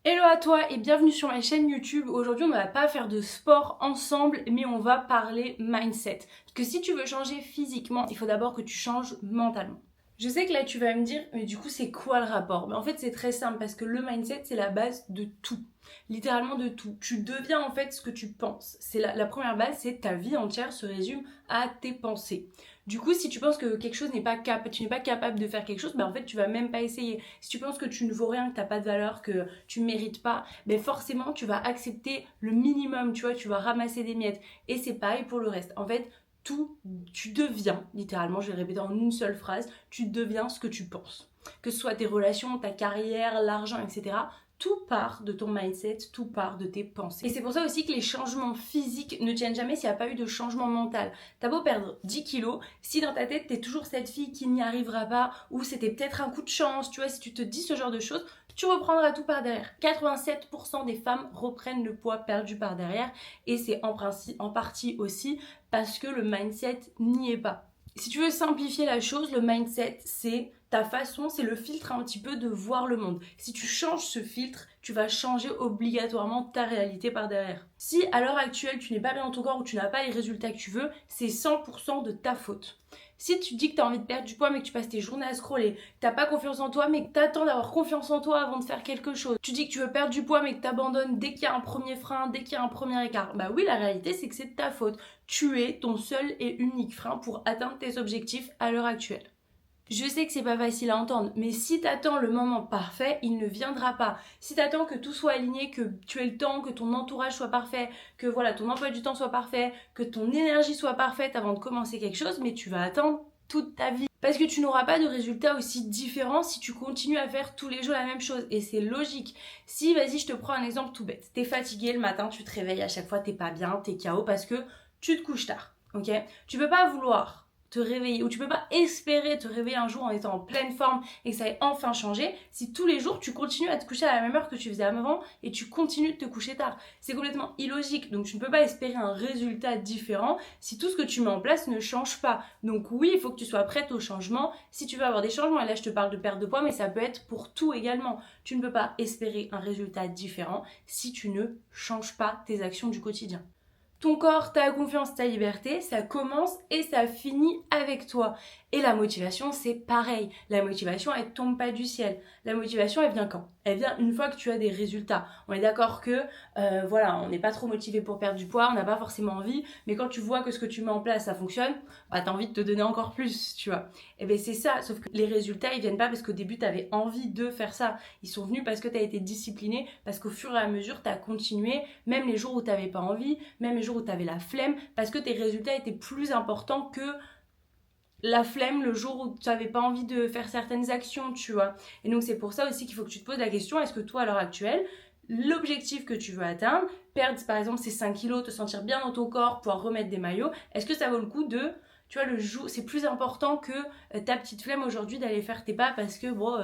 Hello à toi et bienvenue sur ma chaîne YouTube. Aujourd'hui on ne va pas faire de sport ensemble mais on va parler mindset. Parce que si tu veux changer physiquement, il faut d'abord que tu changes mentalement. Je sais que là tu vas me dire, mais du coup c'est quoi le rapport? Mais en fait c'est très simple parce que le mindset c'est la base de tout. Littéralement de tout. Tu deviens en fait ce que tu penses. C'est la première base, c'est ta vie entière se résume à tes pensées. Du coup, si tu penses que quelque chose n'est pas capable, tu n'es pas capable de faire quelque chose, ben en fait tu vas même pas essayer. Si tu penses que tu ne vaux rien, que tu n'as pas de valeur, que tu ne mérites pas, ben forcément tu vas accepter le minimum, tu vois, tu vas ramasser des miettes. Et c'est pareil pour le reste. En fait, tout, tu deviens, littéralement, je vais le répéter en une seule phrase, tu deviens ce que tu penses. Que ce soit tes relations, ta carrière, l'argent, etc. Tout part de ton mindset, tout part de tes pensées. Et c'est pour ça aussi que les changements physiques ne tiennent jamais s'il n'y a pas eu de changement mental. T'as beau perdre 10 kilos, si dans ta tête t'es toujours cette fille qui n'y arrivera pas, ou c'était peut-être un coup de chance, tu vois, si tu te dis ce genre de choses, tu reprendras tout par derrière. 87% des femmes reprennent le poids perdu par derrière, et c'est en partie aussi parce que le mindset n'y est pas. Si tu veux simplifier la chose, le mindset, c'est ta façon, c'est le filtre un petit peu de voir le monde. Si tu changes ce filtre, tu vas changer obligatoirement ta réalité par derrière. Si à l'heure actuelle, tu n'es pas bien dans ton corps ou tu n'as pas les résultats que tu veux, c'est 100% de ta faute. Si tu te dis que tu as envie de perdre du poids mais que tu passes tes journées à scroller, que tu n'as pas confiance en toi mais que tu attends d'avoir confiance en toi avant de faire quelque chose, tu dis que tu veux perdre du poids mais que tu abandonnes dès qu'il y a un premier frein, dès qu'il y a un premier écart, bah oui, la réalité c'est que c'est de ta faute. Tu es ton seul et unique frein pour atteindre tes objectifs à l'heure actuelle. Je sais que c'est pas facile à entendre, mais si t'attends le moment parfait, il ne viendra pas. Si t'attends que tout soit aligné, que tu aies le temps, que ton entourage soit parfait, que voilà, ton emploi du temps soit parfait, que ton énergie soit parfaite avant de commencer quelque chose, mais tu vas attendre toute ta vie. Parce que tu n'auras pas de résultats aussi différents si tu continues à faire tous les jours la même chose. Et c'est logique. Si, vas-y, je te prends un exemple tout bête. T'es fatigué le matin, tu te réveilles à chaque fois, t'es pas bien, t'es KO parce que tu te couches tard. Ok? Tu peux pas vouloir te réveiller, ou tu peux pas espérer te réveiller un jour en étant en pleine forme et que ça ait enfin changé si tous les jours tu continues à te coucher à la même heure que tu faisais avant et tu continues de te coucher tard. C'est complètement illogique, donc tu ne peux pas espérer un résultat différent si tout ce que tu mets en place ne change pas. Donc oui, il faut que tu sois prête au changement si tu veux avoir des changements, et là je te parle de perte de poids, mais ça peut être pour tout également. Tu ne peux pas espérer un résultat différent si tu ne changes pas tes actions du quotidien. Ton corps, ta confiance, ta liberté, ça commence et ça finit avec toi. Et la motivation, c'est pareil. La motivation, elle tombe pas du ciel. La motivation, elle vient quand? Elle vient une fois que tu as des résultats. On est d'accord que, voilà, on n'est pas trop motivé pour perdre du poids, on n'a pas forcément envie, mais quand tu vois que ce que tu mets en place, ça fonctionne, bah, t'as envie de te donner encore plus, tu vois. Et bien c'est ça, sauf que les résultats, ils viennent pas parce qu'au début, tu avais envie de faire ça. Ils sont venus parce que tu as été discipliné, parce qu'au fur et à mesure, tu as continué, même les jours où tu n'avais pas envie, même les jours où tu avais la flemme, parce que tes résultats étaient plus importants que la flemme le jour où tu n'avais pas envie de faire certaines actions, tu vois. Et donc c'est pour ça aussi qu'il faut que tu te poses la question, est-ce que toi à l'heure actuelle, l'objectif que tu veux atteindre, perdre par exemple ces 5 kilos, te sentir bien dans ton corps, pouvoir remettre des maillots, est-ce que ça vaut le coup de, tu vois, le jour, c'est plus important que ta petite flemme aujourd'hui d'aller faire tes pas parce que bon,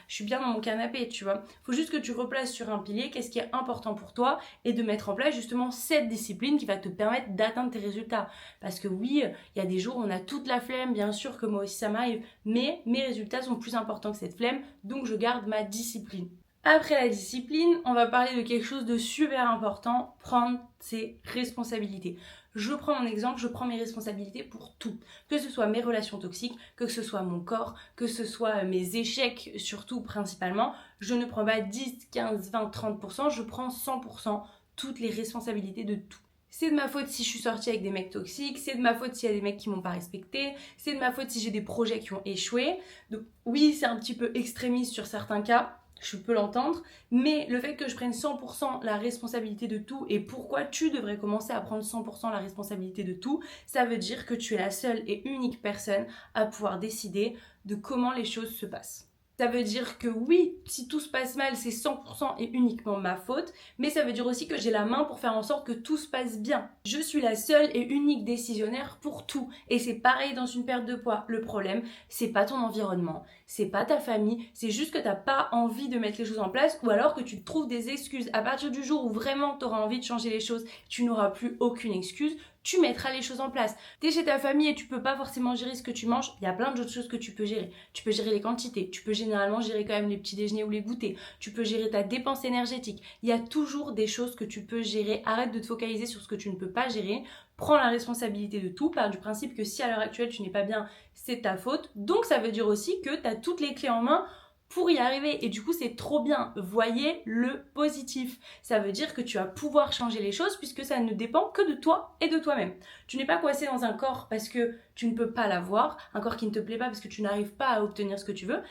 je suis bien dans mon canapé, tu vois. Faut juste que tu replaces sur un pilier qu'est-ce qui est important pour toi et de mettre en place justement cette discipline qui va te permettre d'atteindre tes résultats. Parce que oui, il y a des jours où on a toute la flemme, bien sûr que moi aussi ça m'arrive, mais mes résultats sont plus importants que cette flemme, donc je garde ma discipline. Après la discipline, on va parler de quelque chose de super important, prendre ses responsabilités. Je prends mon exemple, je prends mes responsabilités pour tout. Que ce soit mes relations toxiques, que ce soit mon corps, que ce soit mes échecs, surtout principalement. Je ne prends pas 10, 15, 20, 30%, je prends 100% toutes les responsabilités de tout. C'est de ma faute si je suis sortie avec des mecs toxiques, c'est de ma faute s'il y a des mecs qui m'ont pas respecté, c'est de ma faute si j'ai des projets qui ont échoué. Donc oui, c'est un petit peu extrémiste sur certains cas, je peux l'entendre, mais le fait que je prenne 100% la responsabilité de tout et pourquoi tu devrais commencer à prendre 100% la responsabilité de tout, ça veut dire que tu es la seule et unique personne à pouvoir décider de comment les choses se passent. Ça veut dire que oui, si tout se passe mal, c'est 100% et uniquement ma faute, mais ça veut dire aussi que j'ai la main pour faire en sorte que tout se passe bien. Je suis la seule et unique décisionnaire pour tout. Et c'est pareil dans une perte de poids. Le problème, c'est pas ton environnement, c'est pas ta famille, c'est juste que t'as pas envie de mettre les choses en place ou alors que tu te trouves des excuses. À partir du jour où vraiment tu auras envie de changer les choses, tu n'auras plus aucune excuse, tu mettras les choses en place. T'es chez ta famille et tu peux pas forcément gérer ce que tu manges, il y a plein d'autres choses que tu peux gérer. Tu peux gérer les quantités, tu peux généralement gérer quand même les petits déjeuners ou les goûters, tu peux gérer ta dépense énergétique. Il y a toujours des choses que tu peux gérer. Arrête de te focaliser sur ce que tu ne peux pas gérer. Prends la responsabilité de tout, par du principe que si à l'heure actuelle tu n'es pas bien, c'est ta faute. Donc ça veut dire aussi que tu as toutes les clés en main pour y arriver. Et du coup, c'est trop bien. Voyez le positif. Ça veut dire que tu vas pouvoir changer les choses puisque ça ne dépend que de toi et de toi-même. Tu n'es pas coincé dans un corps parce que tu ne peux pas l'avoir, un corps qui ne te plaît pas parce que tu n'arrives pas à obtenir ce que tu veux.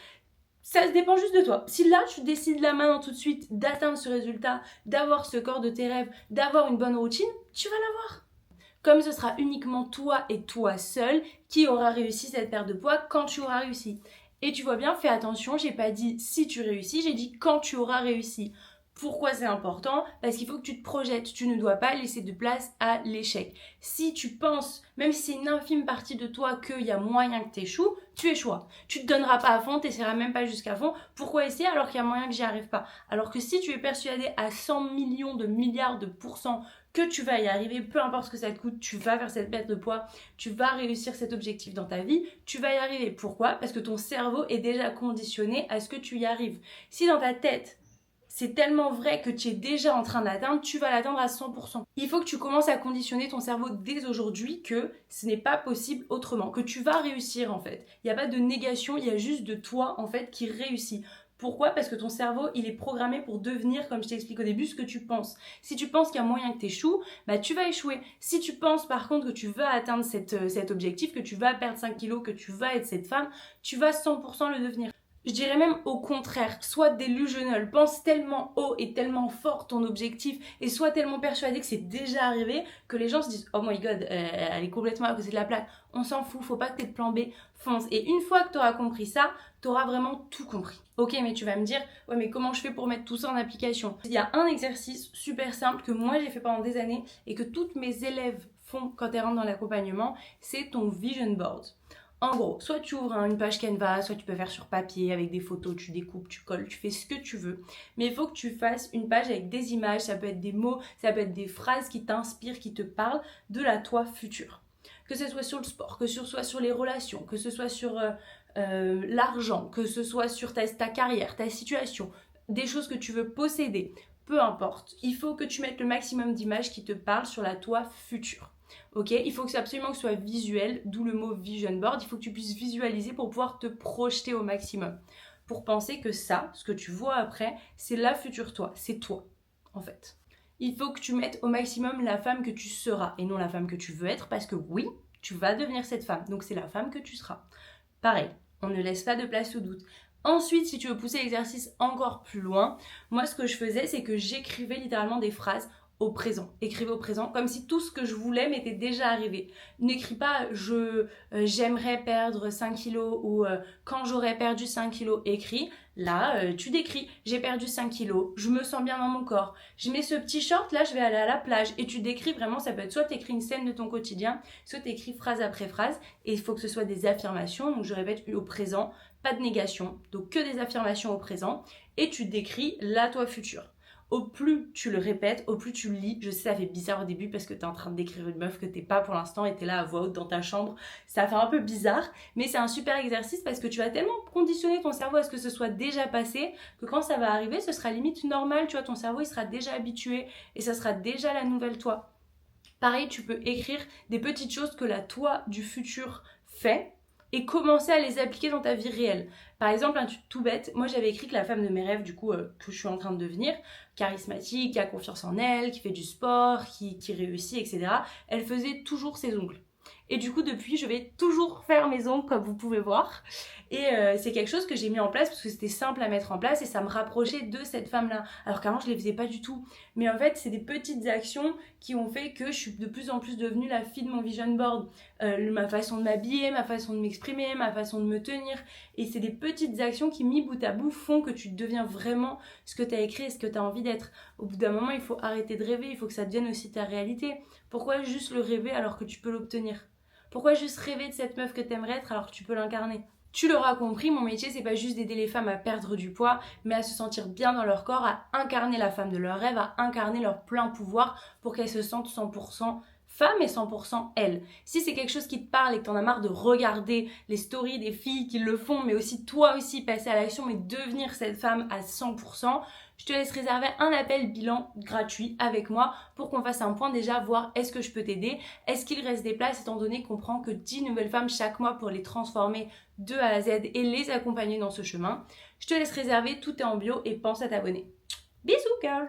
Ça dépend juste de toi. Si là, tu décides là maintenant tout de suite d'atteindre ce résultat, d'avoir ce corps de tes rêves, d'avoir une bonne routine, tu vas l'avoir. Comme ce sera uniquement toi et toi seul qui aura réussi cette perte de poids quand tu auras réussi. Et tu vois bien, fais attention, j'ai pas dit si tu réussis, j'ai dit quand tu auras réussi. Pourquoi c'est important? Parce qu'il faut que tu te projettes, tu ne dois pas laisser de place à l'échec. Si tu penses, même si c'est une infime partie de toi, qu'il y a moyen que tu échoues, tu échoues. Tu te donneras pas à fond, tu n'essaieras même pas jusqu'à fond. Pourquoi essayer alors qu'il y a moyen que j'y arrive pas? Alors que si tu es persuadé à 100 millions de milliards de pourcents que tu vas y arriver, peu importe ce que ça te coûte, tu vas faire cette perte de poids, tu vas réussir cet objectif dans ta vie, tu vas y arriver. Pourquoi? Parce que ton cerveau est déjà conditionné à ce que tu y arrives. Si dans ta tête, c'est tellement vrai que tu es déjà en train d'atteindre, tu vas l'atteindre à 100%. Il faut que tu commences à conditionner ton cerveau dès aujourd'hui que ce n'est pas possible autrement, que tu vas réussir en fait. Il n'y a pas de négation, il y a juste de toi en fait qui réussit. Pourquoi? Parce que ton cerveau, il est programmé pour devenir, comme je t'explique au début, ce que tu penses. Si tu penses qu'il y a moyen que tu échoues, bah tu vas échouer. Si tu penses par contre que tu vas atteindre cet objectif, que tu vas perdre 5 kilos, que tu vas être cette femme, tu vas 100% le devenir. Je dirais même au contraire, sois delusional, pense tellement haut et tellement fort ton objectif et sois tellement persuadé que c'est déjà arrivé que les gens se disent « Oh my god, elle est complètement à côté de la plaque, on s'en fout, faut pas que t'aies de plan B, fonce ». Et une fois que tu auras compris ça, tu auras vraiment tout compris. Ok, mais tu vas me dire « Ouais, mais comment je fais pour mettre tout ça en application ?» Il y a un exercice super simple que moi j'ai fait pendant des années et que toutes mes élèves font quand elles rentrent dans l'accompagnement, c'est ton vision board. En gros, soit tu ouvres une page Canva, soit tu peux faire sur papier avec des photos, tu découpes, tu colles, tu fais ce que tu veux. Mais il faut que tu fasses une page avec des images, ça peut être des mots, ça peut être des phrases qui t'inspirent, qui te parlent de la toi future. Que ce soit sur le sport, que ce soit sur les relations, que ce soit sur l'argent, que ce soit sur ta carrière, ta situation, des choses que tu veux posséder, peu importe. Il faut que tu mettes le maximum d'images qui te parlent sur la toi future. Ok, il faut que absolument que ce soit visuel, d'où le mot vision board. Il faut que tu puisses visualiser pour pouvoir te projeter au maximum. Pour penser que ça, ce que tu vois après, c'est la future toi, c'est toi en fait. Il faut que tu mettes au maximum la femme que tu seras et non la femme que tu veux être parce que oui, tu vas devenir cette femme, donc c'est la femme que tu seras. Pareil, on ne laisse pas de place au doute. Ensuite, si tu veux pousser l'exercice encore plus loin, moi ce que je faisais, c'est que j'écrivais littéralement des phrases au présent. Écrivez au présent comme si tout ce que je voulais m'était déjà arrivé. N'écris pas j'aimerais perdre 5 kilos ou quand j'aurais perdu 5 kilos. Écris, là tu décris j'ai perdu 5 kilos, je me sens bien dans mon corps, je mets ce petit short, là je vais aller à la plage et tu décris vraiment, ça peut être soit tu écris une scène de ton quotidien, soit tu écris phrase après phrase et il faut que ce soit des affirmations, donc je répète au présent, pas de négation, donc que des affirmations au présent et tu décris la toi future. Au plus tu le répètes, au plus tu le lis. Je sais, ça fait bizarre au début parce que tu es en train d'écrire une meuf que t'es pas pour l'instant et tu es là à voix haute dans ta chambre. Ça fait un peu bizarre, mais c'est un super exercice parce que tu vas tellement conditionner ton cerveau à ce que ce soit déjà passé que quand ça va arriver, ce sera limite normal. Tu vois, ton cerveau, il sera déjà habitué et ça sera déjà la nouvelle toi. Pareil, tu peux écrire des petites choses que la toi du futur fait et commencer à les appliquer dans ta vie réelle. Par exemple, un truc tout bête, moi j'avais écrit que la femme de mes rêves, du coup, que je suis en train de devenir, charismatique, qui a confiance en elle, qui fait du sport, qui réussit, etc. Elle faisait toujours ses ongles. Et du coup, depuis, je vais toujours faire mes ongles, comme vous pouvez voir. Et c'est quelque chose que j'ai mis en place parce que c'était simple à mettre en place et ça me rapprochait de cette femme-là. Alors qu'avant, je ne les faisais pas du tout. Mais en fait, c'est des petites actions qui ont fait que je suis de plus en plus devenue la fille de mon vision board. Ma façon de m'habiller, ma façon de m'exprimer, ma façon de me tenir. Et c'est des petites actions qui, mis bout à bout, font que tu deviens vraiment ce que tu as écrit et ce que tu as envie d'être. Au bout d'un moment, il faut arrêter de rêver, il faut que ça devienne aussi ta réalité. Pourquoi juste le rêver alors que tu peux l'obtenir ? Pourquoi juste rêver de cette meuf que tu aimerais être alors que tu peux l'incarner ? Tu l'auras compris, mon métier, c'est pas juste d'aider les femmes à perdre du poids, mais à se sentir bien dans leur corps, à incarner la femme de leur rêve, à incarner leur plein pouvoir pour qu'elles se sentent 100% femme et 100% elle. Si c'est quelque chose qui te parle et que t'en as marre de regarder les stories des filles qui le font, mais aussi toi aussi passer à l'action et devenir cette femme à 100%, je te laisse réserver un appel bilan gratuit avec moi pour qu'on fasse un point déjà, voir est-ce que je peux t'aider, est-ce qu'il reste des places étant donné qu'on prend que 10 nouvelles femmes chaque mois pour les transformer de A à Z et les accompagner dans ce chemin. Je te laisse réserver, tout est en bio et pense à t'abonner. Bisous girl!